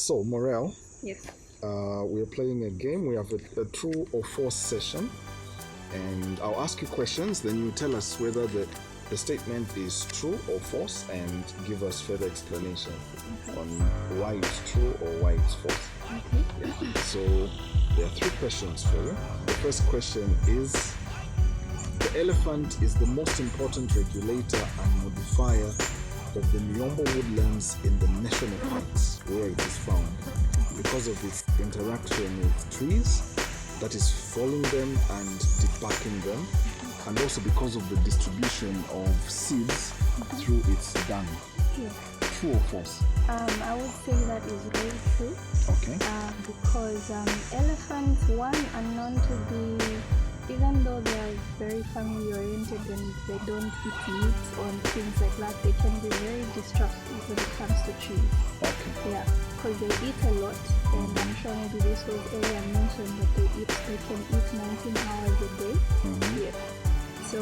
So, Morel, Yes. we're playing a game. We have a true or false session, and I'll ask you questions. Then you tell us whether the statement is true or false, and give us further explanation on why it's true or why it's false. Okay. Yeah. So there are three questions for you. The first question is: the elephant is the most important regulator and modifier of the Miombo woodlands in the national parks where it is found, because of its interaction with trees, that is falling them and debarking them, and also because of the distribution of seeds through its dung. Yes. True or false? I would say that is very true. Okay. Because elephants, one, are known to be, even though they are very family oriented and they don't eat meat or things like that, they can be very destructive when it comes to trees. Okay. Yeah, because they eat a lot, and I'm sure maybe this was earlier mentioned that they can eat 19 hours a day. Mhm. Yes. So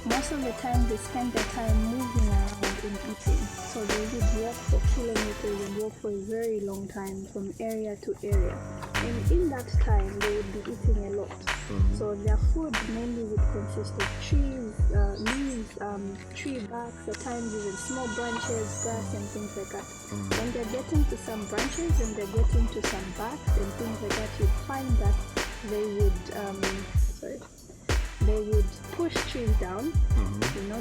most of the time they spend their time moving around and eating. So they would walk for kilometers and walk for a very long time from area to area. And in that time they would be eating a lot. So their food mainly would consist of trees, leaves, tree barks, at times even small branches, grass and things like that. When they're getting to some branches and they're getting to some barks and things like that, you'd find that they would push trees down.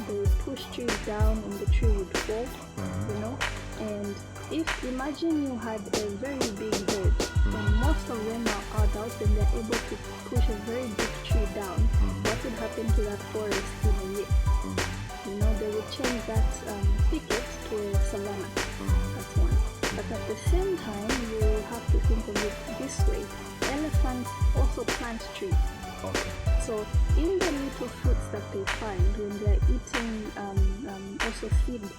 They would push trees down and the tree would fall. And if imagine you had a very big bird and most of them are adults and they're able to push a very big tree down, what would happen to that forest in a year? They would change that thicket to a savanna. That's one. But at the same time, you have to think of it this way: elephants also plant trees. Okay. So in the little fruits that they find when they're eating also seeds,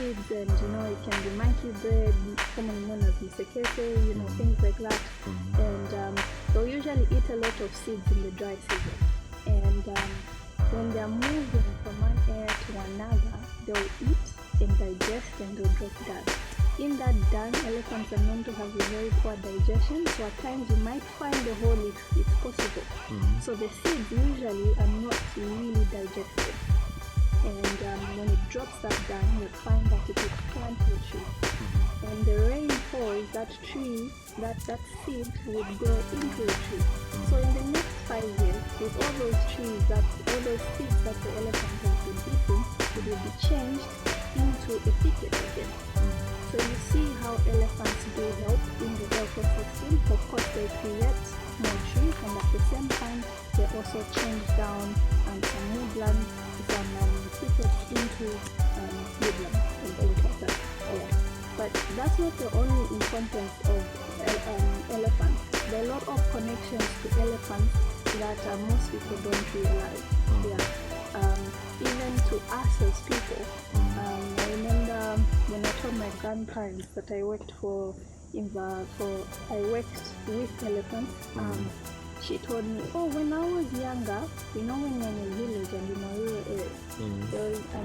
and it can be monkey bread, commonly known as misekese, things like that. And they'll usually eat a lot of seeds in the dry season. And when they're moving from one area to another, they'll eat and digest and they'll drop dung. In that dung, elephants are known to have a very poor digestion, so at times you might find the hole if it's possible. So the seeds usually are not really digested. And when it drops that down, you'll find that it will plant the tree. And the rain falls, that tree, that seed would grow into a tree. So in the next 5 years, with all those seeds that the elephant has been eating, it will be changed into a thicket again. So you see how elephants do help in the ecosystem. Of course, they create more trees, and at the same time, they also change down some woodland, some thickets into woodland and things like that. Yeah. But that's not the only importance of elephants. There are a lot of connections to elephants that most people don't realize. Even to us as people. I remember when I told my grandparents that I worked with elephants. She told me, when I was younger, when you're in a village and in a rural area, there was an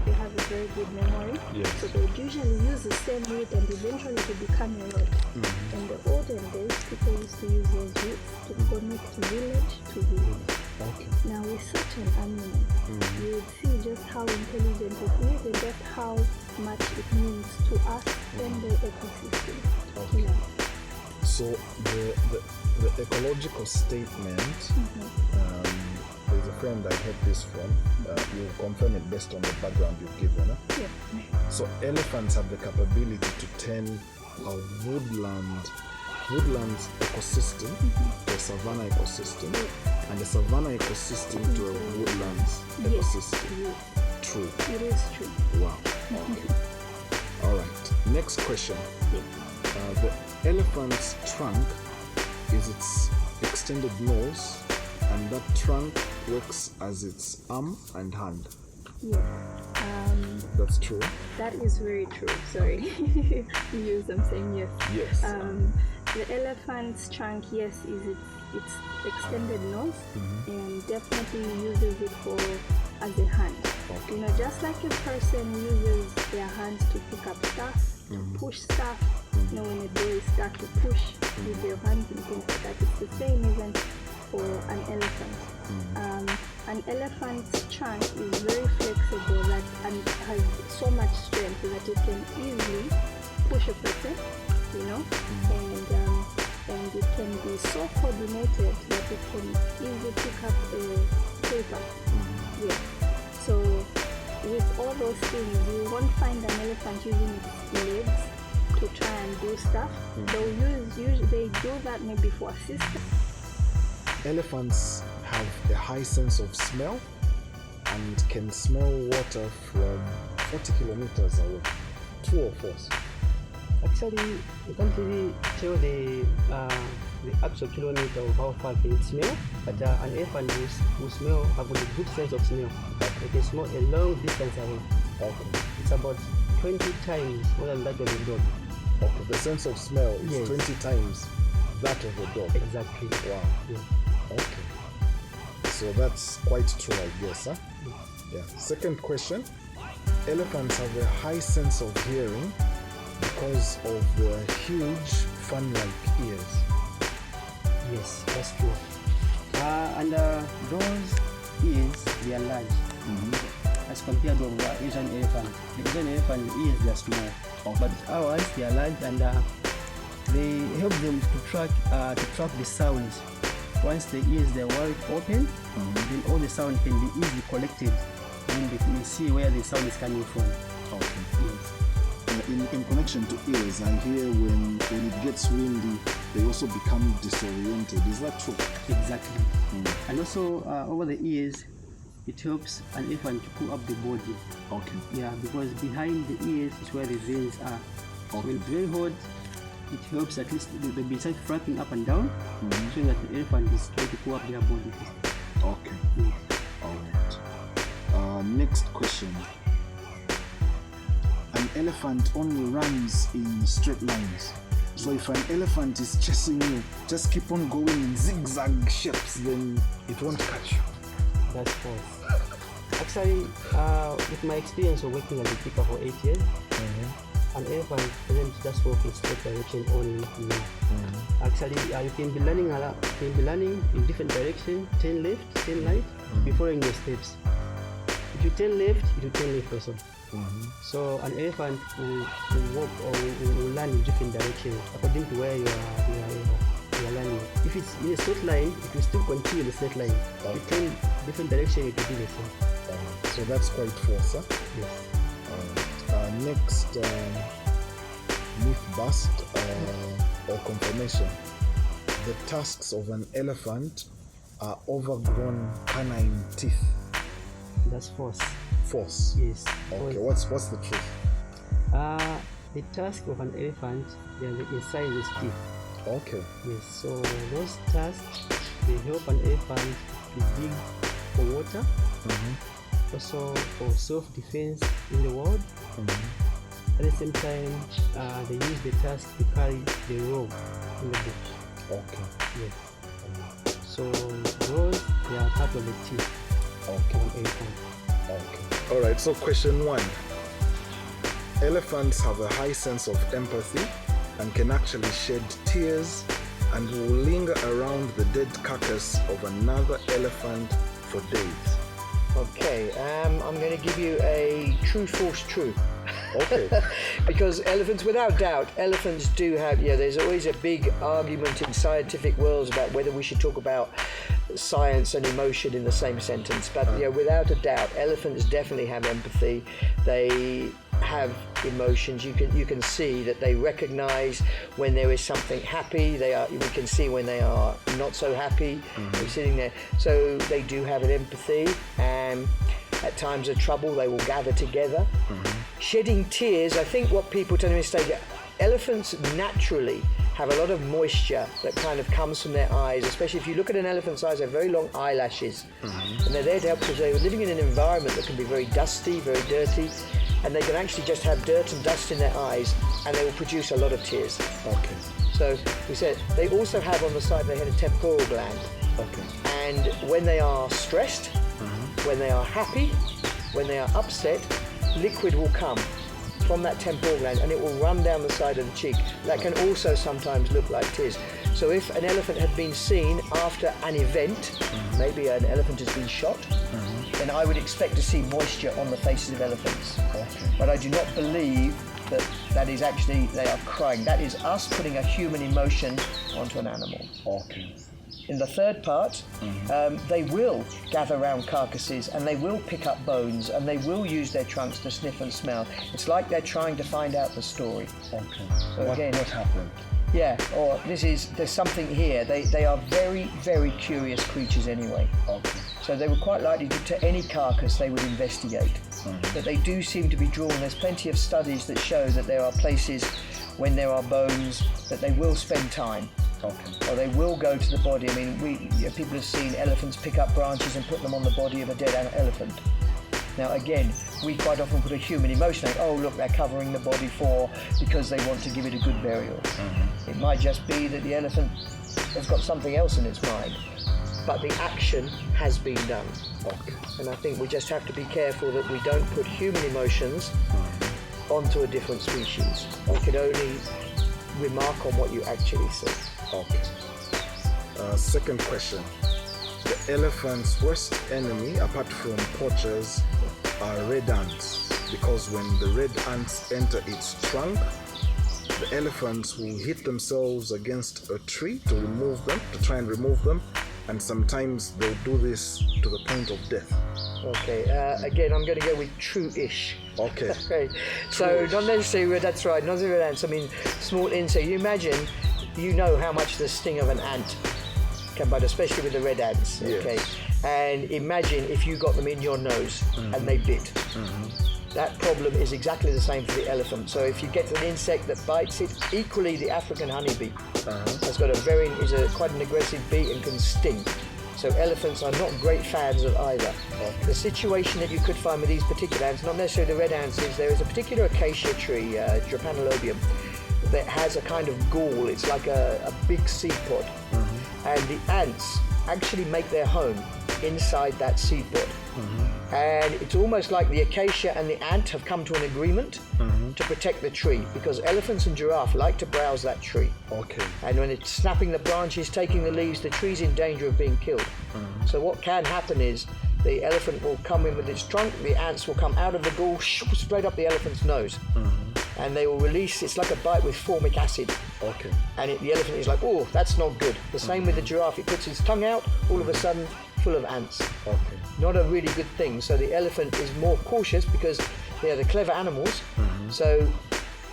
they have a very good memory. Yes. So they would usually use the same route and eventually to become a road. In the olden days, people used to use those routes to connect village to village. Okay. Now with such an animal, you would see just how intelligent it is and just how much it means to us and the ecosystem. Okay. Yeah. So the ecological statement, there's a friend I heard this from, you confirm it based on the background you've given. Yeah. So elephants have the capability to turn a woodland ecosystem to a savanna ecosystem, and a savanna ecosystem to a woodlands ecosystem. Yes. True. It is true. Wow. Okay. All right. Next question. Yeah. The elephant's trunk is its extended nose, and that trunk works as its arm and hand. Yes. That's true. That is very true. Sorry. I'm saying yes. Yes. The elephant's trunk, yes, is its extended nose, and definitely uses it for as a hand. Okay. You know, just like a person uses their hands to pick up stuff, to push stuff. You know, when a door is stuck, to push with your hands and things like that. It's the same even for an elephant. An elephant's trunk is very flexible and has so much strength that it can easily push a person, you know, and it can be so coordinated that it can easily pick up a paper. Yeah. So with all those things, you won't find an elephant using its legs to try and do stuff. They do that maybe for assistance. Elephants have a high sense of smell and can smell water from 40 kilometers away. True or false? Actually, you can't really tell the actual kilometer of how far can it smell, but an elephant will smell, have a good sense of smell. They can smell a long distance away. Okay. It's about 20 times more than that of a dog. Okay. The sense of smell is Yes. 20 times that of a dog. Exactly. Wow. Yeah. Okay. So that's quite true, I guess, huh? Yeah. Second question. Elephants have a high sense of hearing because of their huge fan-like ears. Yes, that's true. And those ears, they are large as compared to the Asian elephant. The Asian elephant ears, they are small, but ours, they are large, and they help them to track the sounds. Once the ears they are wide open, then all the sound can be easily collected, and they can see where the sound is coming from. Okay. Yes. In connection to ears, I hear when it gets windy, they also become disoriented. Is that true? Exactly. And also over the ears, it helps an elephant to pull up the body. Okay. Yeah, because behind the ears is where the veins are. Okay. When it's very hot, it helps at least the be start flapping up and down, so that the elephant is trying to pull up their body. Okay. Yes. All right. Next question. An elephant only runs in straight lines. So if an elephant is chasing you, just keep on going in zigzag shapes, then it won't catch you. That's false. Actually, with my experience of working as a keeper for 8 years, an elephant doesn't just walk in straight direction only. Actually, you can be learning in different directions, turn left, turn right, be following your steps. If you turn left, it will turn left also. So an elephant will walk or will learn in different directions according to where you are learning. If it's in a straight line, it will still continue the straight line. If you turn different direction, it will do the same. So that's quite false, huh? Yes. Next myth bust or confirmation. The tusks of an elephant are overgrown canine teeth. That's false. False. Yes. Okay, False. what's the truth? The tusk of an elephant, they are the incisors teeth. Okay. Yes. So those tusks, they help an elephant to dig for water, also for self-defense in the world. At the same time, they use the tusk to carry the rope in the bush. Okay. Yes. So those, they are part of the teeth Okay. of an elephant. Okay. All right. So question 1. Elephants have a high sense of empathy and can actually shed tears and will linger around the dead carcass of another elephant for days. Okay, I'm going to give you a true, false, true. Okay. Because elephants, without doubt, elephants do have, there's always a big argument in scientific worlds about whether we should talk about science and emotion in the same sentence. But without a doubt, elephants definitely have empathy. They have emotions. You can see that they recognize when there is something happy. We can see when they are not so happy. They're sitting there. So they do have an empathy, and at times of trouble they will gather together. Shedding tears, I think what people tend to mistake, elephants naturally have a lot of moisture that kind of comes from their eyes, especially if you look at an elephant's eyes. They have very long eyelashes, and they're there to help because they're living in an environment that can be very dusty, very dirty, and they can actually just have dirt and dust in their eyes, and they will produce a lot of tears. Okay. So we said they also have on the side of their head a temporal gland. Okay. And when they are stressed, when they are happy, when they are upset, liquid will come from that temporal gland and it will run down the side of the cheek. That can also sometimes look like tears. So if an elephant had been seen after an event, maybe an elephant has been shot, then I would expect to see moisture on the faces of elephants. Okay. But I do not believe that is actually they are crying. That is us putting a human emotion onto an animal. Okay. In the third part, they will gather around carcasses and they will pick up bones and they will use their trunks to sniff and smell. It's like they're trying to find out the story. Okay. So what happened? Yeah, or there's something here. They are very, very curious creatures anyway. Okay. So they were quite likely to any carcass they would investigate. But they do seem to be drawn. There's plenty of studies that show that there are places when there are bones that they will spend time. Okay. Or they will go to the body. I mean, people have seen elephants pick up branches and put them on the body of a dead elephant. Now again, we quite often put a human emotion like, oh look, they're covering the body because they want to give it a good burial. It might just be that the elephant has got something else in its mind, but the action has been done. Okay. And I think we just have to be careful that we don't put human emotions onto a different species. We can only remark on what you actually see. Okay. Second question. The elephant's worst enemy, apart from poachers, are red ants. Because when the red ants enter its trunk, the elephants will hit themselves against a tree to try and remove them. And sometimes they'll do this to the point of death. Okay, again, I'm going to go with true-ish. Okay. Okay. So not necessarily, that's right, not necessarily ants. I mean, small insect. You imagine, you know how much the sting of an ant can bite, especially with the red ants. Yes. Okay. And imagine if you got them in your nose and they bit. That problem is exactly the same for the elephant. So if you get an insect that bites it, equally the African honeybee has got quite an aggressive beak and can sting. So elephants are not great fans of either. The situation that you could find with these particular ants, not necessarily the red ants, is there is a particular acacia tree, Drepanalobium, that has a kind of gall. It's like a big seed pod. And the ants actually make their home inside that seed pod. And it's almost like the acacia and the ant have come to an agreement to protect the tree, because elephants and giraffe like to browse that tree. Okay. And when it's snapping the branches, taking the leaves, the tree's in danger of being killed. So what can happen is the elephant will come in with its trunk, the ants will come out of the gall, straight up the elephant's nose. And they will release, it's like a bite with formic acid. Okay. And the elephant is like, oh, that's not good. The same with the giraffe, it puts its tongue out, all of a sudden, full of ants. Okay. Not a really good thing. So the elephant is more cautious because they are the clever animals. So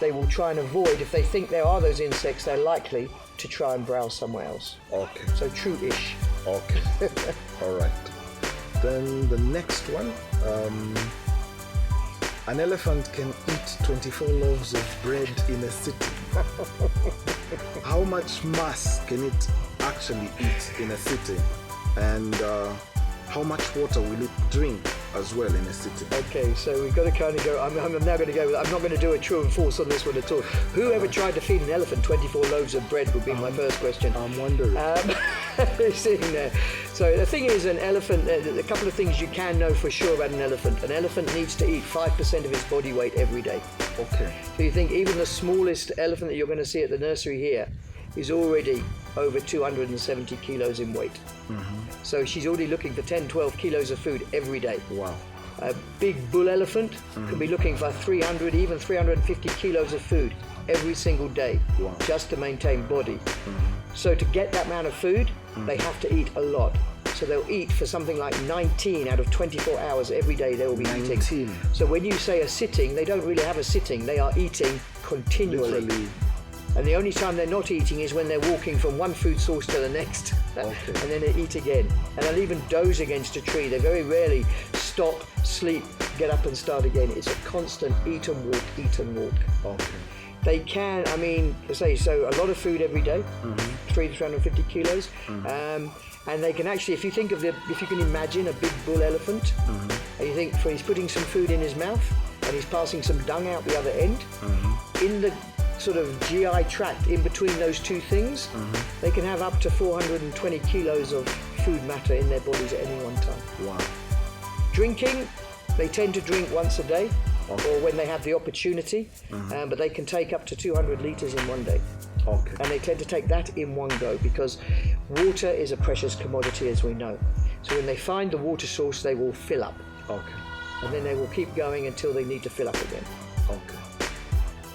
they will try and avoid, if they think there are those insects, they're likely to try and browse somewhere else. Okay. So true-ish. Okay. All right. Then the next one. An elephant can eat 24 loaves of bread in a sitting. How much mass can it actually eat in a sitting? And how much water will it drink as well in a sitting? Okay, so we've got to kind of go, I'm now going to go with, I'm not going to do a true and false on this one at all. Whoever tried to feed an elephant 24 loaves of bread would be my first question. I'm wondering. Sitting there. So the thing is, an elephant, a couple of things you can know for sure about an elephant. An elephant needs to eat 5% of its body weight every day. Okay. So you think even the smallest elephant that you're going to see at the nursery here is already over 270 kilos in weight. So she's already looking for 10, 12 kilos of food every day. Wow. A big bull elephant could be looking for 300, even 350 kilos of food every single day, just to maintain body. So to get that amount of food, they have to eat a lot. So they'll eat for something like 19 out of 24 hours every day they will be eating. So when you say a sitting, they don't really have a sitting, they are eating continually. Literally. And the only time they're not eating is when they're walking from one food source to the next. Okay. And then they eat again. And they'll even doze against a tree. They very rarely stop, sleep, get up and start again. It's a constant eat and walk, eat and walk. Okay. They can, I mean, so a lot of food every day, 300 to 350 kilos. And they can actually, if you can imagine a big bull elephant, and you think he's putting some food in his mouth and he's passing some dung out the other end, in the sort of GI tract in between those two things, they can have up to 420 kilos of food matter in their bodies at any one time. Wow. Drinking, they tend to drink once a day or when they have the opportunity, but they can take up to 200 litres in one day. Okay. And they tend to take that in one go because water is a precious commodity, as we know. So when they find the water source, they will fill up. Okay. And then they will keep going until they need to fill up again. Okay.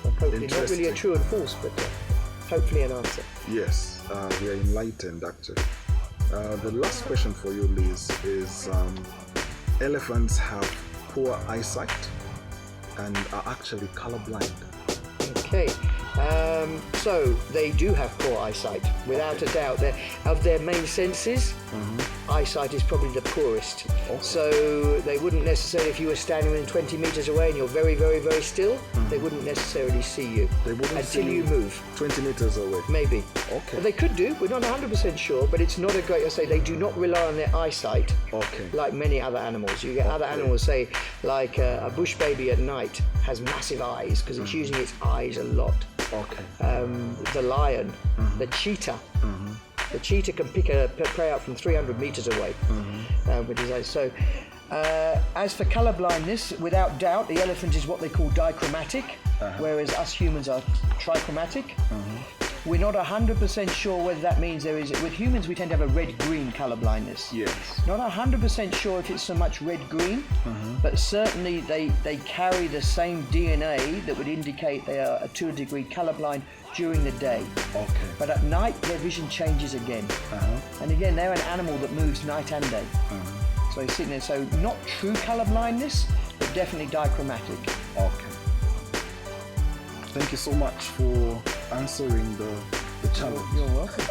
And hopefully, not really a Interesting. true and false, but hopefully an answer. Yes, we are enlightened actually. The last question for you, Liz, is elephants have poor eyesight and are actually colorblind. Okay, so they do have poor eyesight, without a doubt. Of their main senses, eyesight is probably the poorest. So they wouldn't necessarily, if you were standing within 20 meters away and you're very, very, very still, they wouldn't necessarily see you They wouldn't until see you move. 20 meters away. Maybe. Okay. But they could do. We're not 100% sure, but it's not a great. I say they do not rely on their eyesight Okay. like many other animals. You get other animals, say like a bush baby at night has massive eyes because it's using its eyes a lot. Okay. The lion, the cheetah. The cheetah can pick a prey out from 300 meters away with his eyes. So, as for color blindness, without doubt, the elephant is what they call dichromatic, whereas us humans are trichromatic. We're not 100% sure whether that means there is. With humans, we tend to have a red-green color blindness. Yes. Not 100% sure if it's so much red-green, but certainly they carry the same DNA that would indicate they are to a degree colorblind during the day. Okay. But at night, their vision changes again. And again, they're an animal that moves night and day. So you're sitting there, so not true color blindness, but definitely dichromatic. Okay. Thank you so much for answering the challenge. You're welcome.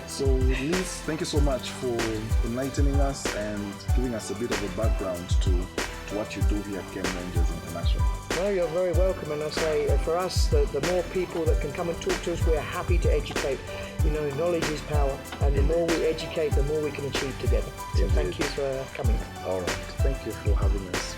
So Liz, thank you so much for enlightening us and giving us a bit of a background to what you do here at Game Rangers International. No, you're very welcome, and I say for us, the more people that can come and talk to us, we're happy to educate. You know, knowledge is power, and the more we educate, the more we can achieve together. So thank you for coming. All right. Thank you for having us.